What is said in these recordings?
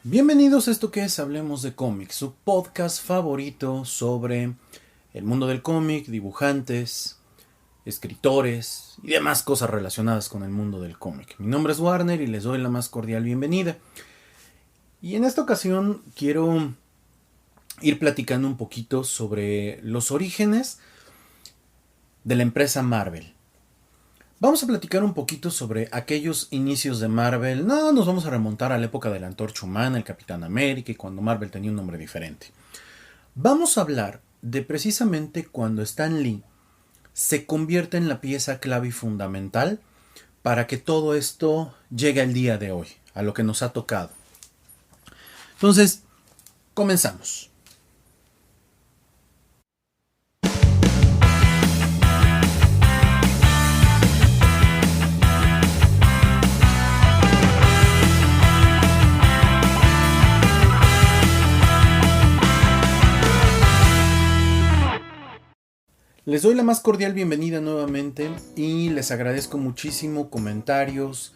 Bienvenidos a esto que es Hablemos de Cómics, su podcast favorito sobre el mundo del cómic, dibujantes, escritores y demás cosas relacionadas con el mundo del cómic. Mi nombre es Warner y les doy la más cordial bienvenida. Y en esta ocasión quiero ir platicando un poquito sobre los orígenes de la empresa Marvel. Vamos a platicar un poquito sobre aquellos inicios de Marvel. No nos vamos a remontar a la época de la Antorcha Humana, el Capitán América y cuando Marvel tenía un nombre diferente. Vamos a hablar de precisamente cuando Stan Lee se convierte en la pieza clave y fundamental para que todo esto llegue al día de hoy, a lo que nos ha tocado. Entonces, comenzamos. Les doy la más cordial bienvenida nuevamente y les agradezco muchísimo comentarios,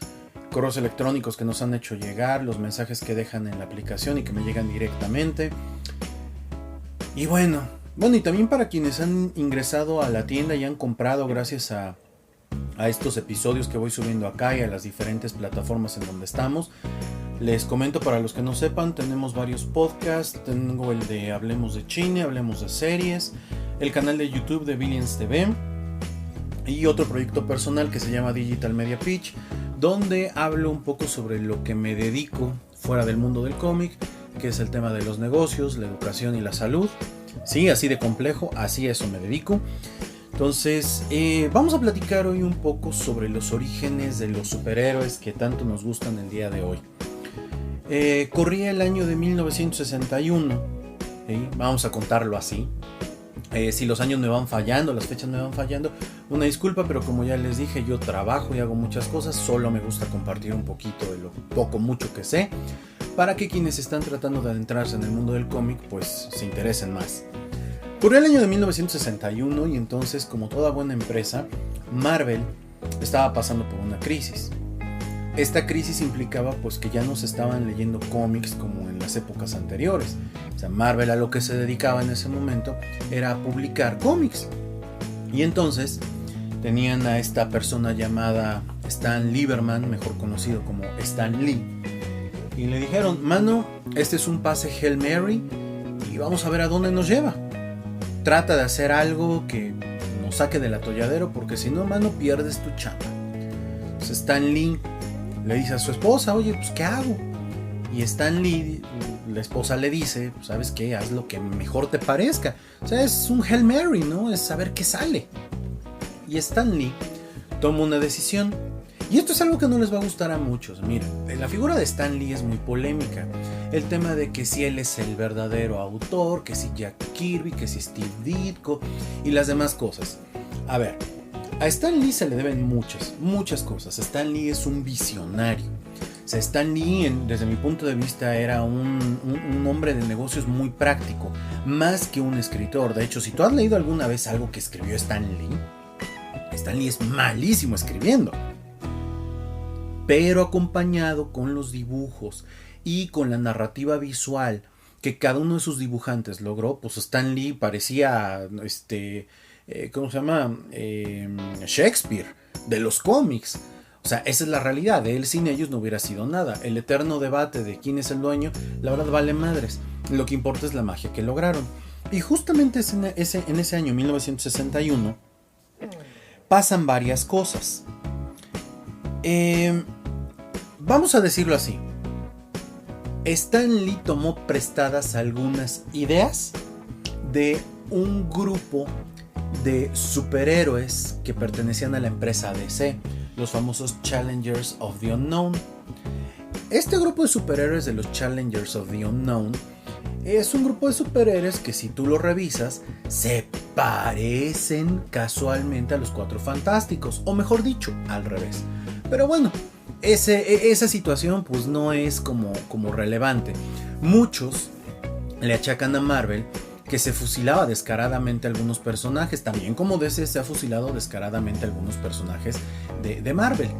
correos electrónicos que nos han hecho llegar, los mensajes que dejan en la aplicación y que me llegan directamente. Y bueno, y también para quienes han ingresado a la tienda y han comprado gracias a estos episodios que voy subiendo acá y a las diferentes plataformas en donde estamos. Les comento para los que no sepan, tenemos varios podcasts, tengo el de Hablemos de Cine, Hablemos de Series, el canal de YouTube de Billions TV y otro proyecto personal que se llama Digital Media Pitch, donde hablo un poco sobre lo que me dedico fuera del mundo del cómic, que es el tema de los negocios, la educación y la salud. Sí, así de complejo, así a eso me dedico. Entonces, vamos a platicar hoy un poco sobre los orígenes de los superhéroes que tanto nos gustan el día de hoy. Corría el año de 1961, ¿sí? Vamos a contarlo así. Si los años me van fallando, las fechas me van fallando, una disculpa, pero como ya les dije, yo trabajo y hago muchas cosas, solo me gusta compartir un poquito de lo poco, mucho que sé, para que quienes están tratando de adentrarse en el mundo del cómic, pues se interesen más. Corría el año de 1961 y entonces, como toda buena empresa, Marvel estaba pasando por una crisis. Esta crisis implicaba pues que ya no se estaban leyendo cómics como en las épocas anteriores. O sea, Marvel a lo que se dedicaba en ese momento era a publicar cómics. Y entonces tenían a esta persona llamada Stan Lieberman, mejor conocido como Stan Lee. Y le dijeron, mano, este es un pase Hail Mary y vamos a ver a dónde nos lleva. Trata de hacer algo que nos saque del atolladero porque si no, mano, pierdes tu chamba. Entonces Stan Lee le dice a su esposa, oye, pues ¿qué hago? Y Stan Lee, la esposa le dice, pues, ¿sabes qué? Haz lo que mejor te parezca. O sea, es un Hail Mary, ¿no? Es saber qué sale. Y Stan Lee toma una decisión. Y esto es algo que no les va a gustar a muchos. Miren, la figura de Stan Lee es muy polémica. El tema de que si él es el verdadero autor, que si Jack Kirby, que si Steve Ditko y las demás cosas. A ver, a Stan Lee se le deben muchas cosas. Stan Lee es un visionario. O sea, Stan Lee, desde mi punto de vista, era un hombre de negocios muy práctico, más que un escritor. De hecho, si tú has leído alguna vez algo que escribió Stan Lee es malísimo escribiendo. Pero acompañado con los dibujos y con la narrativa visual que cada uno de sus dibujantes logró, pues Stan Lee parecía, ¿cómo se llama? Shakespeare de los cómics. O sea, esa es la realidad. Él sin ellos no hubiera sido nada. El eterno debate de quién es el dueño, la verdad vale madres. Lo que importa es la magia que lograron. Y justamente en ese año 1961 pasan varias cosas. Vamos a decirlo así. Stan Lee tomó prestadas algunas ideas de un grupo de superhéroes que pertenecían a la empresa DC, los famosos Challengers of the Unknown. Este grupo de superhéroes de los Challengers of the Unknown es un grupo de superhéroes que, si tú lo revisas, se parecen casualmente a los Cuatro Fantásticos, o mejor dicho, al revés. Pero bueno, esa situación pues no es como relevante. Muchos le achacan a Marvel que se fusilaba descaradamente a algunos personajes, también como DC se ha fusilado descaradamente a algunos personajes de Marvel.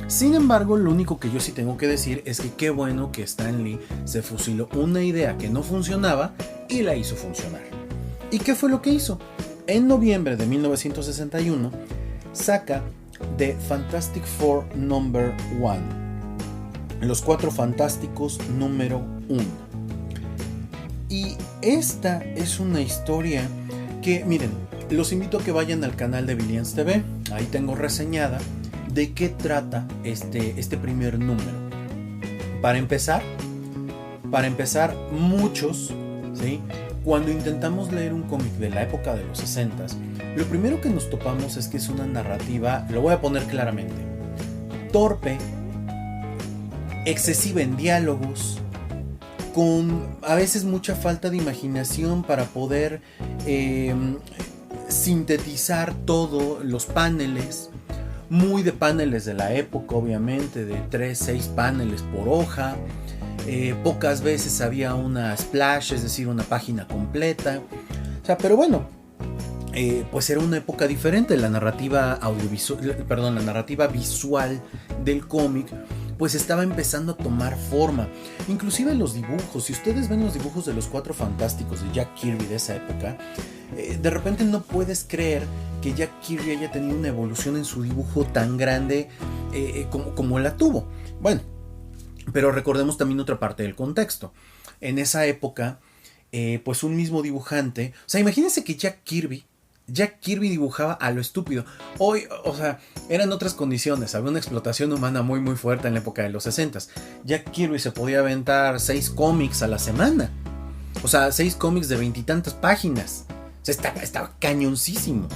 Sin embargo, lo único que yo sí tengo que decir es que qué bueno que Stan Lee se fusiló una idea que no funcionaba y la hizo funcionar. ¿Y qué fue lo que hizo? En noviembre de 1961 saca The Fantastic Four Number 1, Los Cuatro Fantásticos número 1. Y esta es una historia que, miren, los invito a que vayan al canal de Billions TV, ahí tengo reseñada de qué trata este primer número. Para empezar, muchos, ¿sí?, cuando intentamos leer un cómic de la época de los 60s, lo primero que nos topamos es que es una narrativa, lo voy a poner claramente, torpe, excesiva en diálogos, con a veces mucha falta de imaginación para poder sintetizar todos los paneles, muy de paneles de la época, obviamente, de 3-6 paneles por hoja. Pocas veces había una splash, es decir, una página completa. O sea, pero bueno, pues era una época diferente. La narrativa la narrativa visual del cómic pues estaba empezando a tomar forma. Inclusive los dibujos, si ustedes ven los dibujos de los Cuatro Fantásticos de Jack Kirby de esa época, de repente no puedes creer que Jack Kirby haya tenido una evolución en su dibujo tan grande como la tuvo. Bueno, pero recordemos también otra parte del contexto. En esa época, pues un mismo dibujante, o sea, imagínense que Jack Kirby dibujaba a lo estúpido. Hoy, o sea, eran otras condiciones, había una explotación humana muy muy fuerte en la época de los 60s. Jack Kirby se podía aventar 6 cómics a la semana. O sea, 6 cómics de 20 y tantas páginas. O sea, estaba cañoncísimo.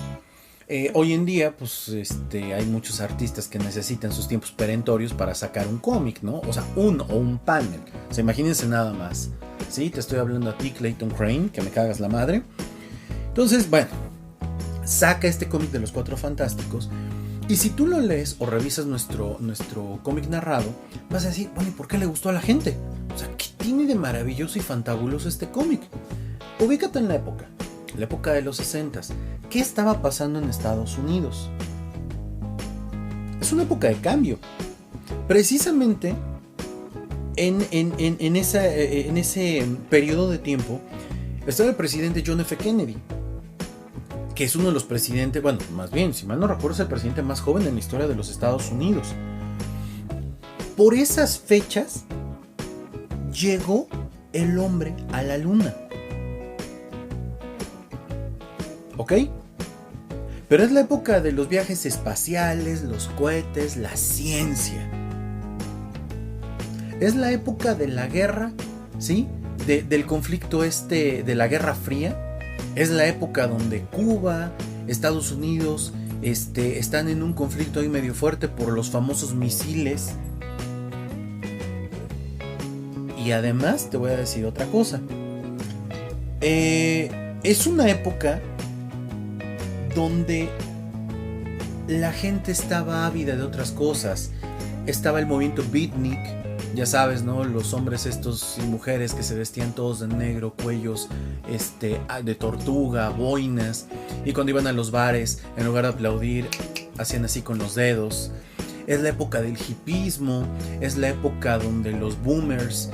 Hoy en día, pues, hay muchos artistas que necesitan sus tiempos perentorios para sacar un cómic, ¿no? O sea, uno o un panel. O sea, imagínense nada más. Sí, te estoy hablando a ti, Clayton Crane, que me cagas la madre. Entonces, bueno, saca este cómic de los Cuatro Fantásticos. Y si tú lo lees o revisas nuestro cómic narrado, vas a decir, bueno, ¿y por qué le gustó a la gente? O sea, ¿qué tiene de maravilloso y fantabuloso este cómic? Ubícate en la época de los 60s. ¿Qué estaba pasando en Estados Unidos? Es una época de cambio. Precisamente en ese periodo de tiempo estaba el presidente John F. Kennedy, que es uno de los presidentes, bueno, más bien, si mal no recuerdo, es el presidente más joven en la historia de los Estados Unidos. Por esas fechas llegó el hombre a la luna. ¿Ok? Pero es la época de los viajes espaciales, los cohetes, la ciencia. Es la época de la guerra, ¿sí? Del conflicto de la Guerra Fría. Es la época donde Cuba, Estados Unidos, están en un conflicto ahí medio fuerte por los famosos misiles. Y además te voy a decir otra cosa. Es una época donde la gente estaba ávida de otras cosas. Estaba el movimiento beatnik, ya sabes, ¿no? Los hombres estos y mujeres que se vestían todos de negro, cuellos de tortuga, boinas, y cuando iban a los bares, en lugar de aplaudir, hacían así con los dedos. Es la época del hipismo, es la época donde los boomers,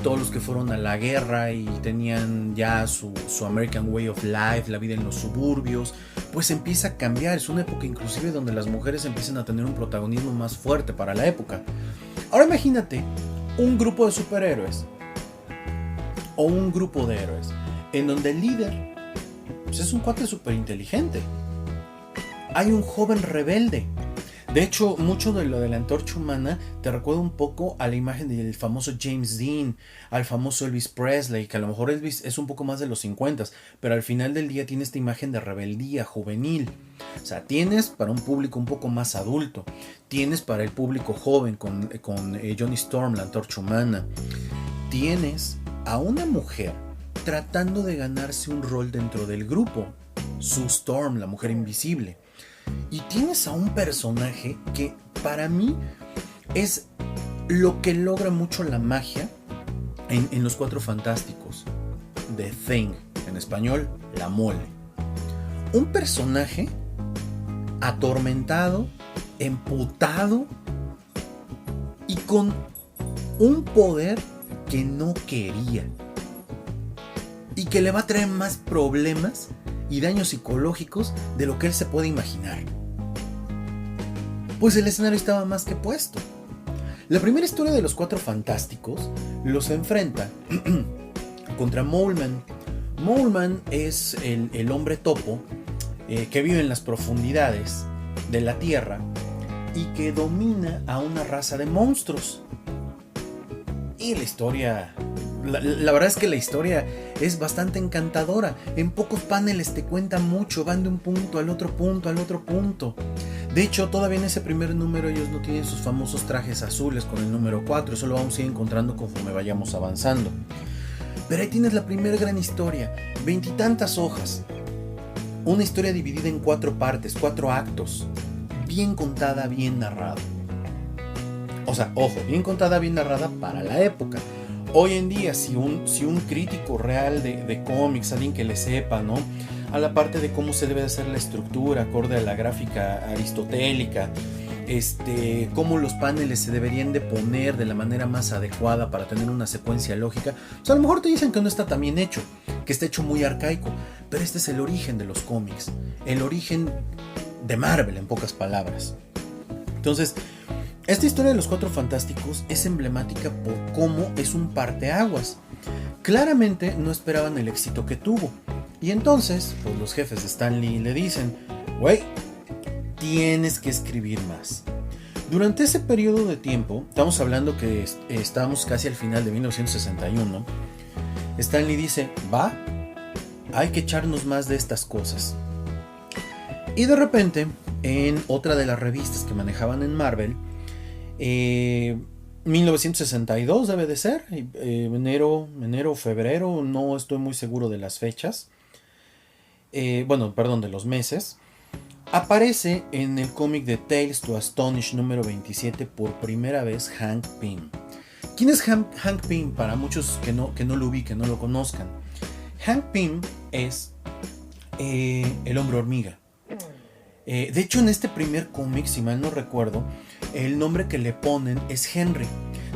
todos los que fueron a la guerra y tenían ya su American Way of Life, la vida en los suburbios, pues empieza a cambiar. Es una época inclusive donde las mujeres empiezan a tener un protagonismo más fuerte para la época. Ahora imagínate un grupo de superhéroes o un grupo de héroes en donde el líder pues es un cuate súper inteligente. Hay un joven rebelde. De hecho, mucho de lo de la Antorcha Humana te recuerda un poco a la imagen del famoso James Dean, al famoso Elvis Presley, que a lo mejor Elvis es un poco más de los 50s, pero al final del día tiene esta imagen de rebeldía juvenil. O sea, tienes para un público un poco más adulto, tienes para el público joven con Johnny Storm, la Antorcha Humana, tienes a una mujer tratando de ganarse un rol dentro del grupo, Sue Storm, la mujer invisible. Y tienes a un personaje que para mí es lo que logra mucho la magia en los Cuatro Fantásticos. The Thing, en español, la mole. Un personaje atormentado, emputado, con un poder que no quería y que le va a traer más problemas y daños psicológicos de lo que él se puede imaginar. Pues el escenario estaba más que puesto. La primera historia de los Cuatro Fantásticos los enfrenta contra Mole Man. Mole Man es el hombre topo que vive en las profundidades de la Tierra y que domina a una raza de monstruos. Y la historia, la verdad es que la historia es bastante encantadora. En pocos paneles te cuenta mucho, van de un punto al otro punto, al otro punto. De hecho, todavía en ese primer número ellos no tienen sus famosos trajes azules con el número 4, eso lo vamos a ir encontrando conforme vayamos avanzando. Pero ahí tienes la primera gran historia, 20 y tantas hojas. Una historia dividida en 4 partes, 4 actos. Bien contada, bien narrada. O sea, ojo, bien contada, bien narrada para la época. Hoy en día, si un crítico real de cómics, alguien que le sepa, ¿no?, a la parte de cómo se debe de hacer la estructura acorde a la gráfica aristotélica, cómo los paneles se deberían de poner de la manera más adecuada para tener una secuencia lógica, pues a lo mejor te dicen que no está tan bien hecho, que está hecho muy arcaico, pero este es el origen de los cómics, el origen de Marvel, en pocas palabras. Entonces, esta historia de los Cuatro Fantásticos es emblemática por cómo es un parteaguas. Claramente no esperaban el éxito que tuvo. Y entonces, pues los jefes de Stan Lee le dicen, güey, tienes que escribir más. Durante ese periodo de tiempo, estamos hablando que estábamos casi al final de 1961, Stan Lee dice, va, hay que echarnos más de estas cosas. Y de repente, en otra de las revistas que manejaban en Marvel, 1962 debe de ser, enero o febrero, no estoy muy seguro de las fechas, de los meses, aparece en el cómic de Tales to Astonish número 27 por primera vez Hank Pym. ¿Quién es Hank Pym? Para muchos que no lo ubiquen, no lo conozcan. Hank Pym es el hombre hormiga. De hecho, en este primer cómic, si mal no recuerdo, el nombre que le ponen es Henry.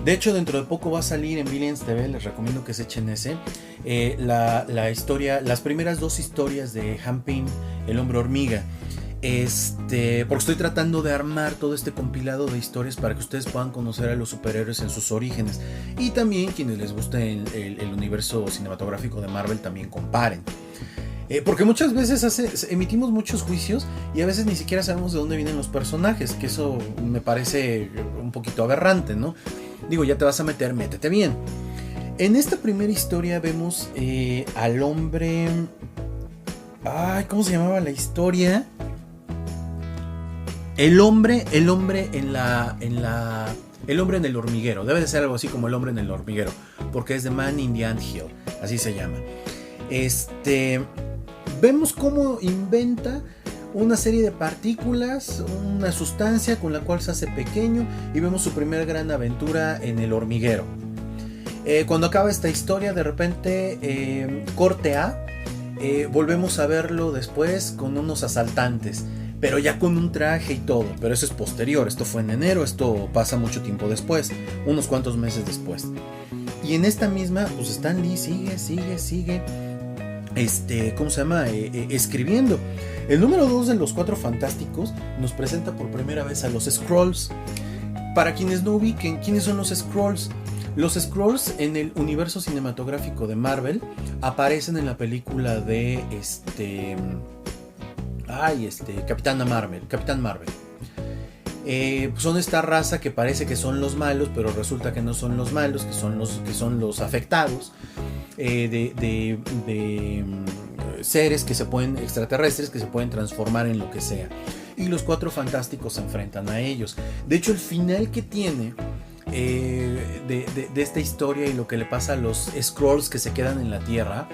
De hecho, dentro de poco va a salir en Villains TV, les recomiendo que se echen ese. La historia, las primeras 2 historias de Hank Pym, el hombre hormiga. Porque estoy tratando de armar todo este compilado de historias para que ustedes puedan conocer a los superhéroes en sus orígenes. Y también quienes les guste el universo cinematográfico de Marvel también comparen. Porque muchas veces emitimos muchos juicios y a veces ni siquiera sabemos de dónde vienen los personajes, que eso me parece un poquito aberrante, ¿no? Digo, ya te vas a meter, métete bien. En esta primera historia vemos al hombre... ¿cómo se llamaba la historia? El hombre en el hormiguero. Debe de ser algo así como el hombre en el hormiguero, porque es The Man in the Anthill, así se llama. Vemos cómo inventa una serie de partículas, una sustancia con la cual se hace pequeño, y vemos su primera gran aventura en el hormiguero. Cuando acaba esta historia, de repente, corte A, volvemos a verlo después con unos asaltantes, pero ya con un traje y todo. Pero eso es posterior, esto fue en enero, esto pasa mucho tiempo después, unos cuantos meses después. Y en esta misma, pues Stan Lee sigue escribiendo. El número 2 de los Cuatro Fantásticos nos presenta por primera vez a los Skrulls. Para quienes no ubiquen, ¿quiénes son los Skrulls? Los Skrulls en el universo cinematográfico de Marvel aparecen en la película de Capitán Marvel. Son esta raza que parece que son los malos, pero resulta que no son los malos, que son los afectados de seres extraterrestres que se pueden transformar en lo que sea. Y los Cuatro Fantásticos se enfrentan a ellos. De hecho, el final que tiene de esta historia y lo que le pasa a los Skrulls que se quedan en la Tierra,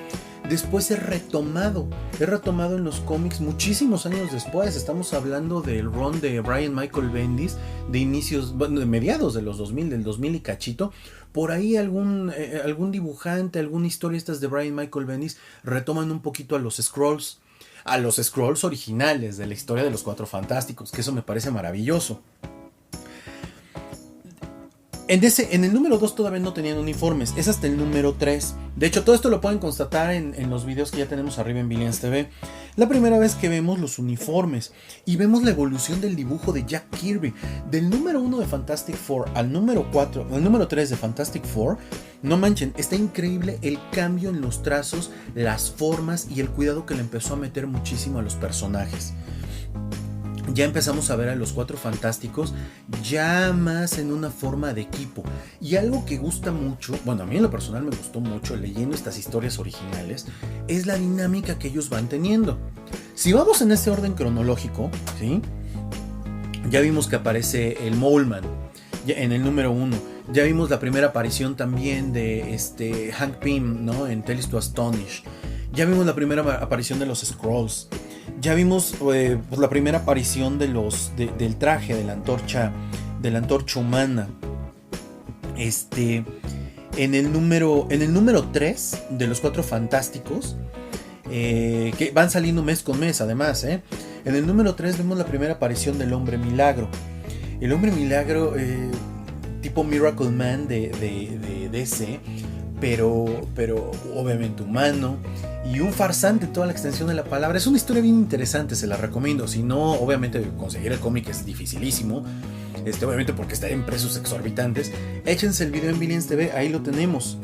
después es retomado en los cómics muchísimos años después. Estamos hablando del run de Brian Michael Bendis de mediados de los 2000, del 2000 y cachito. Por ahí algún dibujante, alguna historia estas de Brian Michael Bendis retoman un poquito a los Skrulls originales de la historia de los Cuatro Fantásticos, que eso me parece maravilloso. En el número 2 todavía no tenían uniformes, es hasta el número 3. De hecho, todo esto lo pueden constatar en los videos que ya tenemos arriba en Billions TV. La primera vez que vemos los uniformes y vemos la evolución del dibujo de Jack Kirby. Del número 1 de Fantastic Four al número 4, al número 3 de Fantastic Four. No manchen, está increíble el cambio en los trazos, las formas y el cuidado que le empezó a meter muchísimo a los personajes. Ya empezamos a ver a los Cuatro Fantásticos ya más en una forma de equipo. Y algo que gusta mucho, bueno, a mí en lo personal me gustó mucho leyendo estas historias originales, es la dinámica que ellos van teniendo. Si vamos en ese orden cronológico, ¿sí? Ya vimos que aparece el Mole Man en el número 1. Ya vimos la primera aparición también de Hank Pym, ¿no? En Tales to Astonish. Ya vimos la primera aparición de los Skrulls. Ya vimos pues, la primera aparición del traje de la antorcha humana. En el número 3 de los Cuatro Fantásticos, que van saliendo mes con mes además, en el número 3 vemos la primera aparición del Hombre Milagro. El Hombre Milagro, tipo Miracle Man de DC, pero obviamente humano y un farsante toda la extensión de la palabra. Es una historia bien interesante, se la recomiendo. Si no, obviamente conseguir el cómic es dificilísimo, obviamente porque está en precios exorbitantes. Échense el video en Billions TV, ahí lo tenemos.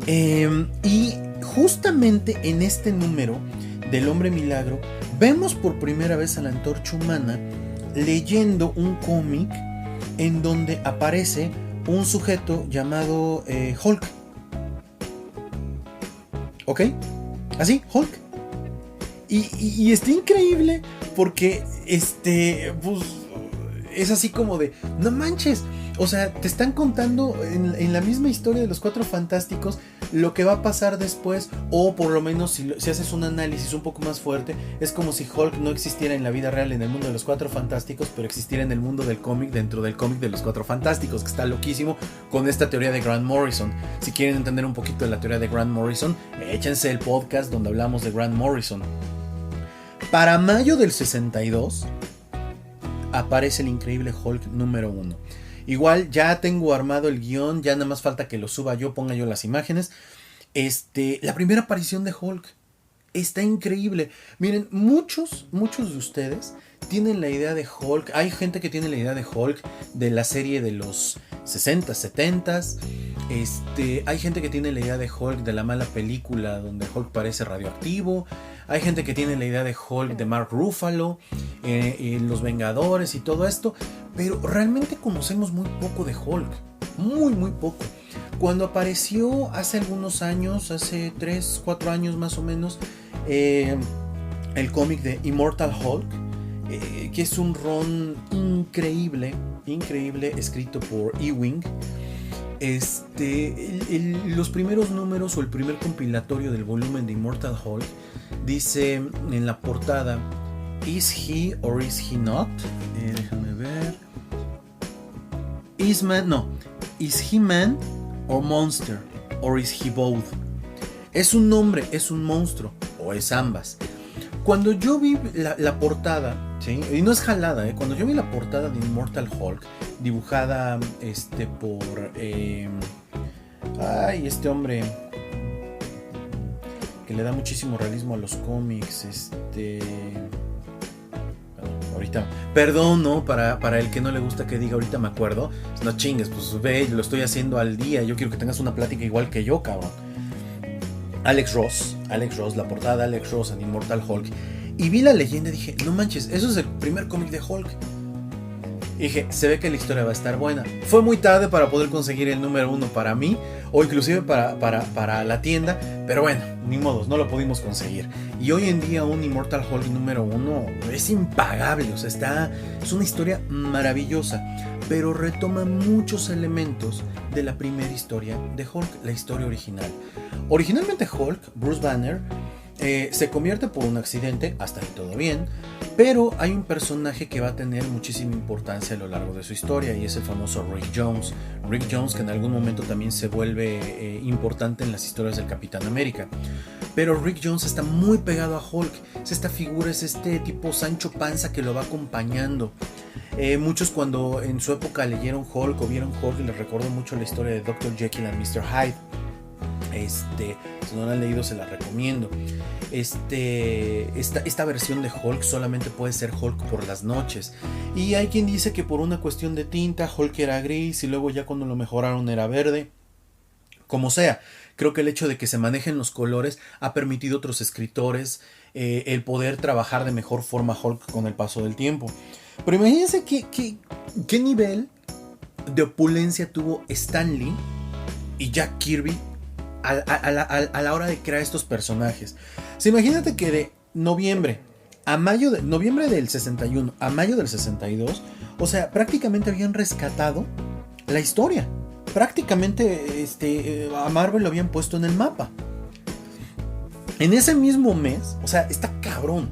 Y justamente en este número del Hombre Milagro vemos por primera vez a la Antorcha Humana leyendo un cómic en donde aparece un sujeto llamado Hulk. ¿Ok? Así, Hulk. Y está increíble porque pues, es así como de, no manches. O sea, te están contando en la misma historia de los Cuatro Fantásticos lo que va a pasar después, o por lo menos si haces un análisis un poco más fuerte, es como si Hulk no existiera en la vida real en el mundo de los Cuatro Fantásticos, pero existiera en el mundo del cómic, dentro del cómic de los Cuatro Fantásticos, que está loquísimo con esta teoría de Grant Morrison. Si quieren entender un poquito de la teoría de Grant Morrison, échense el podcast donde hablamos de Grant Morrison. Para mayo del 62 aparece el increíble Hulk número 1. Igual ya tengo armado el guión, ya nada más falta que lo suba yo, ponga yo las imágenes. La primera aparición de Hulk está increíble. Miren, muchos de ustedes tienen la idea de Hulk. Hay gente que tiene la idea de Hulk de la serie de los 60, 70. Hay gente que tiene la idea de Hulk de la mala película donde Hulk parece radioactivo. Hay gente que tiene la idea de Hulk de Mark Ruffalo, Los Vengadores y todo esto. Pero realmente conocemos muy poco de Hulk. Muy poco. Cuando apareció hace algunos años, hace 3, 4 años más o menos, el cómic de Immortal Hulk, que es un run increíble, escrito por Ewing. Los primeros números o el primer compilatorio del volumen de Immortal Hulk dice en la portada: ¿Is he or is he not? Déjame ver. ¿Is he man or monster? Or is he both? ¿Es un hombre, es un monstruo o es ambas? Cuando yo vi la portada, ¿sí? Y no es jalada, cuando yo vi la portada de Immortal Hulk dibujada por este hombre que le da muchísimo realismo a los cómics, ahorita, perdón, ¿no? Para el que no le gusta que diga ahorita me acuerdo, no chingues, pues ve, lo estoy haciendo al día, yo quiero que tengas una plática igual que yo, cabrón. Alex Ross, la portada de Alex Ross en Immortal Hulk, y vi la leyenda y dije, no manches, eso es el primer cómic de Hulk. Y dije, se ve que la historia va a estar buena. Fue muy tarde para poder conseguir el número 1 para mí, o inclusive para la tienda, pero bueno, ni modos, no lo pudimos conseguir. Y hoy en día un Immortal Hulk número 1 es impagable, o sea, es una historia maravillosa, pero retoma muchos elementos de la primera historia de Hulk, la historia original. Originalmente Hulk, Bruce Banner, se convierte por un accidente, hasta ahí todo bien, pero hay un personaje que va a tener muchísima importancia a lo largo de su historia, y es el famoso Rick Jones, que en algún momento también se vuelve importante en las historias del Capitán América. Pero Rick Jones está muy pegado a Hulk, es esta figura, es este tipo Sancho Panza que lo va acompañando. Muchos cuando en su época leyeron Hulk o vieron Hulk les recordó mucho la historia de Dr. Jekyll and Mr. Hyde. Si no la han leído se la recomiendo. Esta versión de Hulk solamente puede ser Hulk por las noches. Y hay quien dice que por una cuestión de tinta Hulk era gris y luego ya cuando lo mejoraron era verde. Como sea, creo que el hecho de que se manejen los colores ha permitido a otros escritores el poder trabajar de mejor forma Hulk con el paso del tiempo. Pero imagínense qué nivel de opulencia tuvo Stan Lee y Jack Kirby a la hora de crear estos personajes. O sea, imagínate que de noviembre del 61 a mayo del 62, o sea, prácticamente habían rescatado la historia. Prácticamente a Marvel lo habían puesto en el mapa. En ese mismo mes, o sea, está cabrón.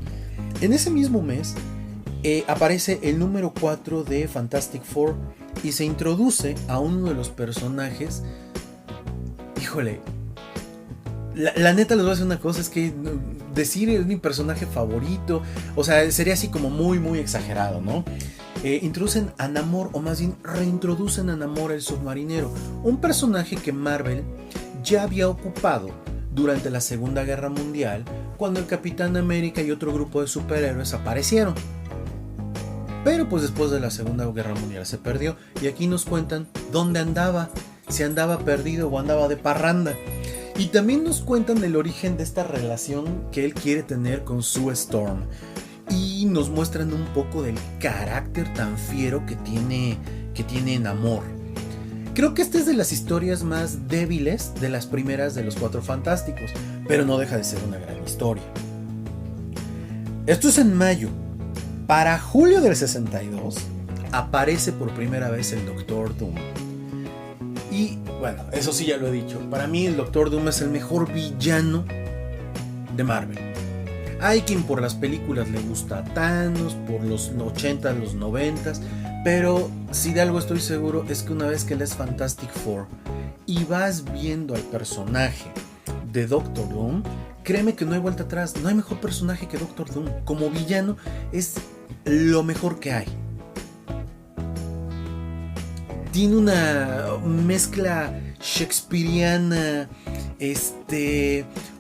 En ese mismo mes aparece el número 4 de Fantastic Four y se introduce a uno de los personajes. Híjole, la neta les voy a decir una cosa, es que decir es mi personaje favorito, o sea, sería así como muy muy exagerado, ¿no? Introducen a Namor, o más bien reintroducen a Namor el submarinero, un personaje que Marvel ya había ocupado durante la Segunda Guerra Mundial, cuando el Capitán América y otro grupo de superhéroes aparecieron. Pero pues después de la Segunda Guerra Mundial se perdió, y aquí nos cuentan dónde andaba, si andaba perdido o andaba de parranda. Y también nos cuentan el origen de esta relación que él quiere tener con Sue Storm. Y nos muestran un poco del carácter tan fiero que tiene Namor. Creo que esta es de las historias más débiles de las primeras de los Cuatro Fantásticos, pero no deja de ser una gran historia. Esto es en mayo. Para julio del 62 aparece por primera vez el Doctor Doom. Y bueno, eso sí ya lo he dicho, para mí el Doctor Doom es el mejor villano de Marvel. Hay quien por las películas le gusta a Thanos, por los 80, los 90, pero si de algo estoy seguro es que una vez que lees Fantastic Four y vas viendo al personaje de Doctor Doom, créeme que no hay vuelta atrás, no hay mejor personaje que Doctor Doom. Como villano es lo mejor que hay. Tiene una mezcla shakespeariana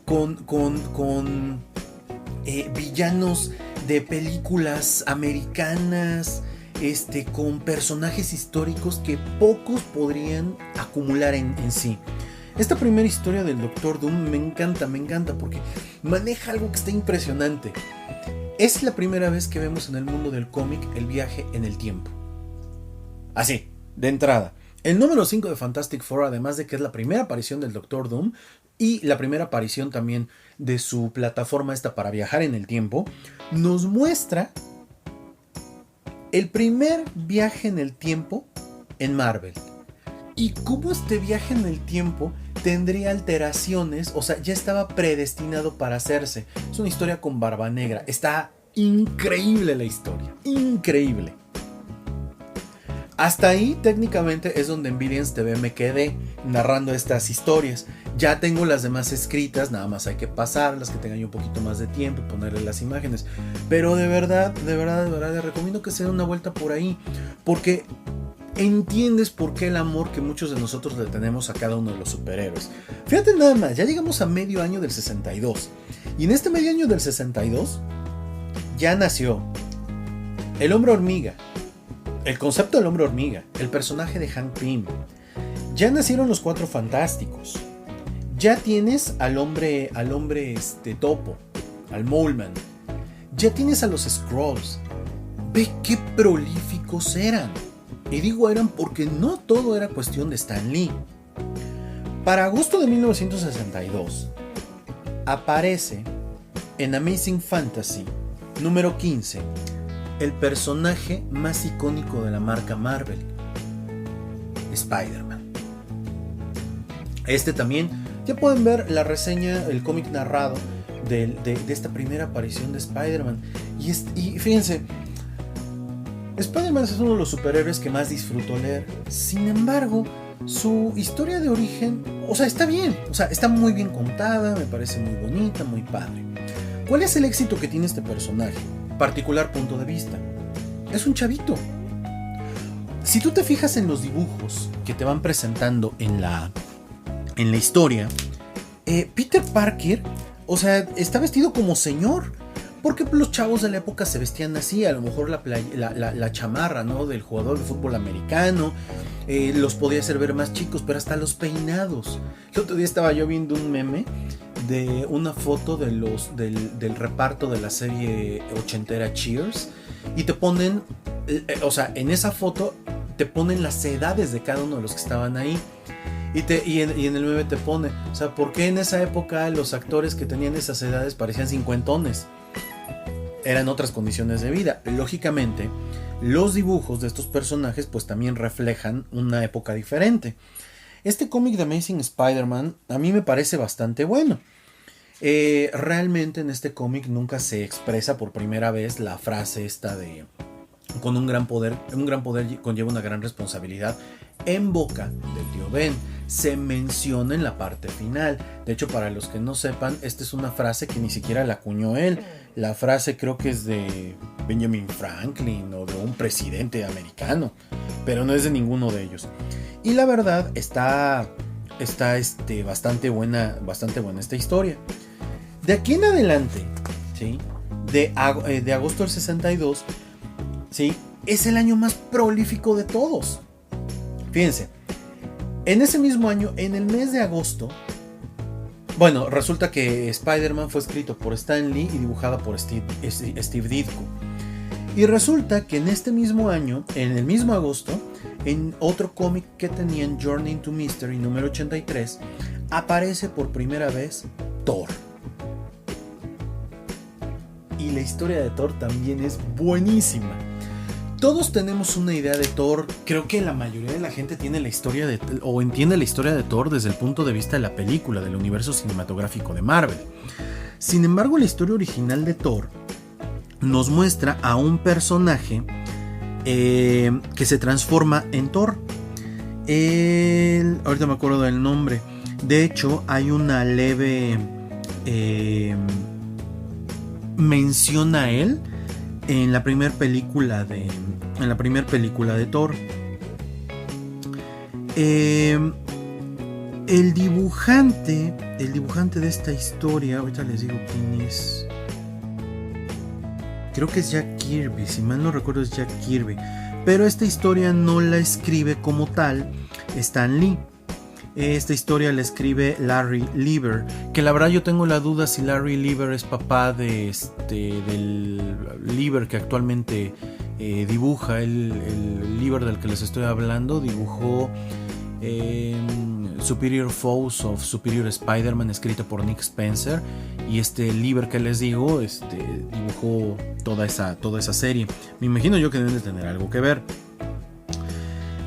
con villanos de películas americanas, con personajes históricos que pocos podrían acumular en sí. Esta primera historia del Doctor Doom me encanta porque maneja algo que está impresionante. Es la primera vez que vemos en el mundo del cómic el viaje en el tiempo. Así, de entrada. El número 5 de Fantastic Four, además de que es la primera aparición del Doctor Doom y la primera aparición también de su plataforma esta para viajar en el tiempo, nos muestra el primer viaje en el tiempo en Marvel. Y cómo este viaje en el tiempo tendría alteraciones, o sea, ya estaba predestinado para hacerse. Es una historia con Barba Negra. Está increíble la historia, increíble. Hasta ahí técnicamente es donde en Villains TV me quedé narrando estas historias. Ya tengo las demás escritas, nada más hay que pasarlas, que tengan un poquito más de tiempo y ponerle las imágenes. Pero de verdad, les recomiendo que se den una vuelta por ahí, porque entiendes por qué el amor que muchos de nosotros le tenemos a cada uno de los superhéroes. Fíjate nada más, ya llegamos a medio año del 62. Y en este medio año del 62 ya nació el Hombre Hormiga. El concepto del Hombre Hormiga, el personaje de Hank Pym. Ya nacieron los Cuatro Fantásticos. Ya tienes al hombre topo, al Mole Man. Ya tienes a los Skrulls. Ve qué prolíficos eran. Y digo eran porque no todo era cuestión de Stan Lee. Para agosto de 1962 aparece en Amazing Fantasy número 15 el personaje más icónico de la marca Marvel, Spider-Man. También, ya pueden ver la reseña, el cómic narrado de esta primera aparición de Spider-Man. Y fíjense, Spider-Man es uno de los superhéroes que más disfruto leer. Sin embargo, su historia de origen, o sea, está bien, o sea, está muy bien contada, me parece muy bonita, muy padre. ¿Cuál es el éxito que tiene este personaje? Particular punto de vista. Es un chavito. Si tú te fijas en los dibujos que te van presentando en la historia, Peter Parker, o sea, está vestido como señor. Porque los chavos de la época se vestían así, a lo mejor la chamarra, ¿no?, del jugador de fútbol americano, los podía hacer ver más chicos, pero hasta los peinados. El otro día estaba yo viendo un meme de una foto del reparto de la serie ochentera Cheers, y te ponen, o sea, en esa foto te ponen las edades de cada uno de los que estaban ahí. Y en el meme te pone, o sea, ¿por qué en esa época los actores que tenían esas edades parecían cincuentones? Eran otras condiciones de vida. Lógicamente, los dibujos de estos personajes pues también reflejan una época diferente. Este cómic de Amazing Spider-Man a mí me parece bastante bueno. Realmente en este cómic nunca se expresa por primera vez la frase esta de con un gran poder conlleva una gran responsabilidad en boca del tío Ben. Se menciona en la parte final. De hecho, para los que no sepan, esta es una frase que ni siquiera la acuñó él. La frase creo que es de Benjamin Franklin o de un presidente americano, pero no es de ninguno de ellos. Y la verdad está bastante buena esta historia. De aquí en adelante, ¿sí?, de agosto del 62, ¿sí?, es el año más prolífico de todos. Fíjense, en ese mismo año, en el mes de agosto, bueno, resulta que Spider-Man fue escrito por Stan Lee y dibujada por Steve Ditko. Y resulta que en este mismo año, en el mismo agosto, en otro cómic que tenían, Journey into Mystery número 83, aparece por primera vez Thor. Y la historia de Thor también es buenísima. Todos tenemos una idea de Thor. Creo que la mayoría de la gente tiene la historia o entiende la historia de Thor desde el punto de vista de la película, del universo cinematográfico de Marvel. Sin embargo, la historia original de Thor nos muestra a un personaje que se transforma en Thor. Ahorita me acuerdo del nombre. De hecho, hay una leve mención a él en la primera película de Thor. El dibujante de esta historia, ahorita les digo quién es. Creo que es Jack Kirby, si mal no recuerdo es Jack Kirby. Pero esta historia no la escribe como tal Stan Lee. Esta historia la escribe Larry Lieber, que la verdad yo tengo la duda si Larry Lieber es papá del Lieber que actualmente dibuja. El Lieber del que les estoy hablando dibujó Superior Foes of Superior Spider-Man, escrito por Nick Spencer, y este Lieber que les digo dibujó toda esa serie. Me imagino yo que deben de tener algo que ver.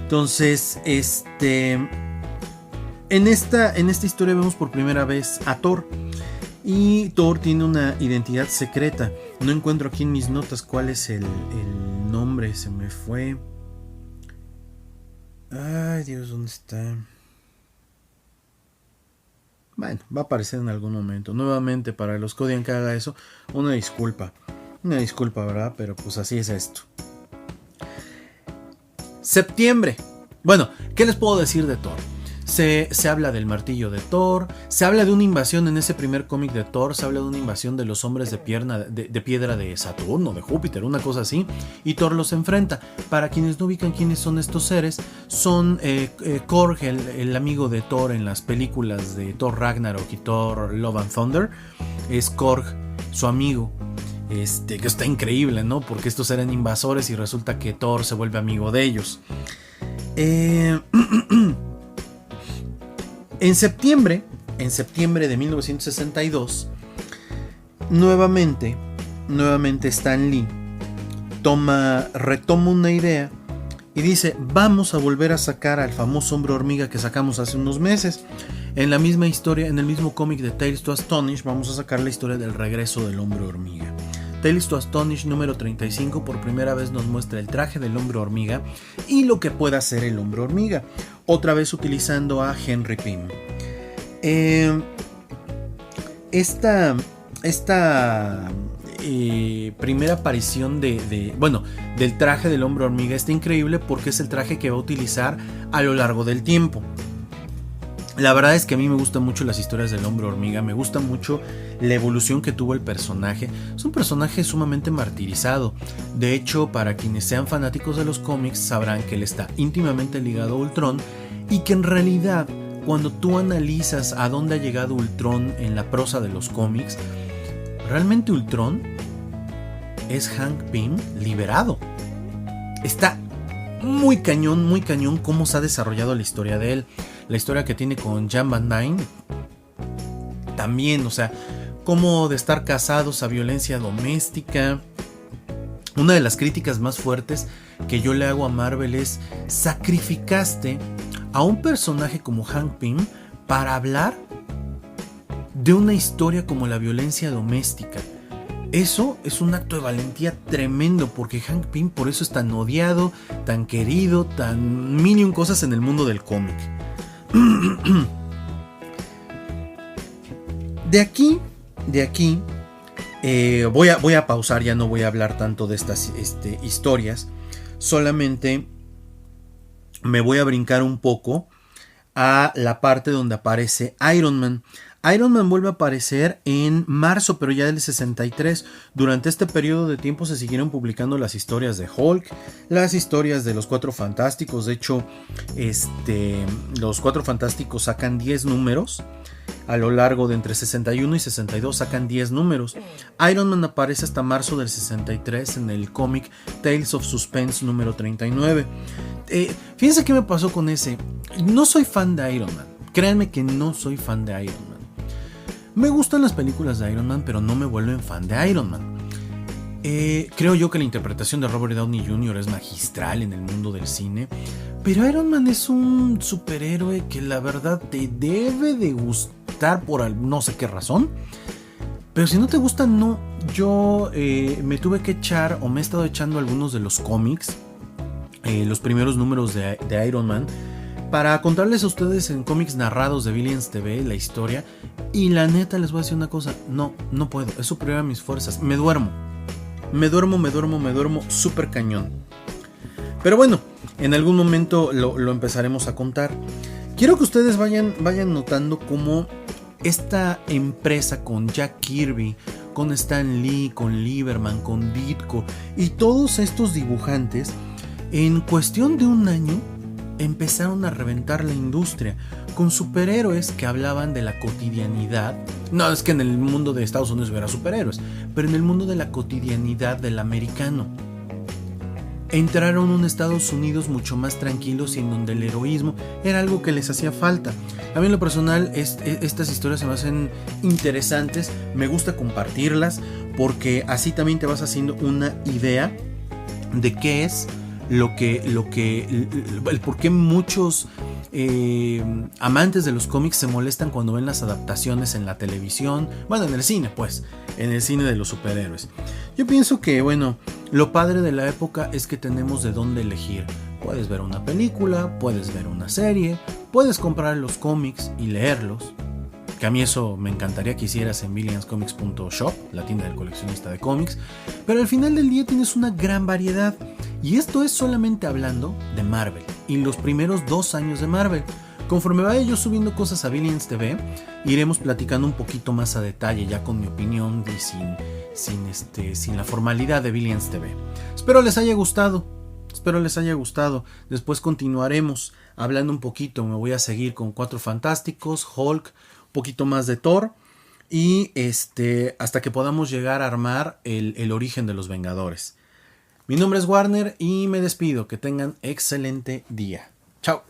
Entonces, en esta historia vemos por primera vez a Thor. Y Thor tiene una identidad secreta. No encuentro aquí en mis notas cuál es el nombre. Se me fue. Ay, Dios, ¿dónde está? Bueno, va a aparecer en algún momento. Nuevamente, para los que odian que haga eso, una disculpa. Una disculpa, ¿verdad? Pero pues así es esto. Septiembre. Bueno, ¿qué les puedo decir de Thor? Se habla del martillo de Thor, se habla de una invasión en ese primer cómic de Thor, se habla de una invasión de los hombres de piedra de Saturno, de Júpiter, una cosa así, y Thor los enfrenta. Para quienes no ubican quiénes son estos seres, son Korg, el amigo de Thor en las películas de Thor Ragnarok y Thor Love and Thunder, es Korg, su amigo. Que está increíble, ¿no? Porque estos eran invasores y resulta que Thor se vuelve amigo de ellos. En septiembre de 1962, nuevamente Stan Lee retoma una idea y dice: vamos a volver a sacar al famoso hombre hormiga que sacamos hace unos meses. En la misma historia, en el mismo cómic de Tales to Astonish, vamos a sacar la historia del regreso del hombre hormiga. Tales to Astonish número 35 por primera vez nos muestra el traje del hombre hormiga y lo que puede hacer el hombre hormiga, otra vez utilizando a Henry Pym. primera aparición del traje del hombre hormiga está increíble porque es el traje que va a utilizar a lo largo del tiempo. La verdad es que a mí me gustan mucho las historias del hombre hormiga, me gusta mucho la evolución que tuvo el personaje. Es un personaje sumamente martirizado. De hecho, para quienes sean fanáticos de los cómics sabrán que él está íntimamente ligado a Ultron y que en realidad cuando tú analizas a dónde ha llegado Ultron en la prosa de los cómics, realmente Ultron es Hank Pym liberado. Está muy cañón cómo se ha desarrollado la historia de él. La historia que tiene con Jan Van Dyne también, o sea, cómo de estar casados a violencia doméstica. Una de las críticas más fuertes que yo le hago a Marvel es: sacrificaste a un personaje como Hank Pym para hablar de una historia como la violencia doméstica. Eso es un acto de valentía tremendo, porque Hank Pym por eso es tan odiado, tan querido, tan mil cosas en el mundo del cómic. De aquí voy a pausar, ya no voy a hablar tanto de estas historias, solamente me voy a brincar un poco a la parte donde aparece Iron Man. Iron Man vuelve a aparecer en marzo, pero ya del 63. Durante este periodo de tiempo se siguieron publicando las historias de Hulk, las historias de los Cuatro Fantásticos. De hecho, los Cuatro Fantásticos sacan 10 números. A lo largo de entre 61 y 62 sacan 10 números. Iron Man aparece hasta marzo del 63 en el cómic Tales of Suspense número 39. Fíjense qué me pasó con ese. No soy fan de Iron Man. Créanme que no soy fan de Iron Man. Me gustan las películas de Iron Man, pero no me vuelven fan de Iron Man. Creo yo que la interpretación de Robert Downey Jr. es magistral en el mundo del cine, pero Iron Man es un superhéroe que la verdad te debe de gustar por no sé qué razón. Pero si no te gusta, no. Yo me tuve que echar, o me he estado echando algunos de los cómics, los primeros números de Iron Man, para contarles a ustedes en cómics narrados de Billions TV la historia. Y la neta les voy a decir una cosa: no puedo, es superior a mis fuerzas. Me duermo súper cañón. Pero bueno, en algún momento lo empezaremos a contar. Quiero que ustedes vayan notando cómo esta empresa con Jack Kirby, con Stan Lee, con Lieberman, con Ditko y todos estos dibujantes, en cuestión de un año empezaron a reventar la industria con superhéroes que hablaban de la cotidianidad. No es que en el mundo de Estados Unidos hubiera superhéroes, pero en el mundo de la cotidianidad del americano. Entraron a un Estados Unidos mucho más tranquilos y en donde el heroísmo era algo que les hacía falta. A mí en lo personal estas historias se me hacen interesantes, me gusta compartirlas porque así también te vas haciendo una idea de qué es el por qué muchos amantes de los cómics se molestan cuando ven las adaptaciones en la televisión, bueno, en el cine, pues, en el cine de los superhéroes. Yo pienso que, bueno, lo padre de la época es que tenemos de dónde elegir. Puedes ver una película, puedes ver una serie, puedes comprar los cómics y leerlos, que a mí eso me encantaría que hicieras en billionscomics.shop, la tienda del coleccionista de cómics, pero al final del día tienes una gran variedad. Y esto es solamente hablando de Marvel y los primeros 2 años de Marvel. Conforme vaya yo subiendo cosas a Billions TV, iremos platicando un poquito más a detalle, ya con mi opinión y sin la formalidad de Billions TV. Espero les haya gustado. Después continuaremos hablando un poquito. Me voy a seguir con Cuatro Fantásticos, Hulk, un poquito más de Thor y hasta que podamos llegar a armar el origen de los Vengadores. Mi nombre es Warner y me despido. Que tengan excelente día. Chao.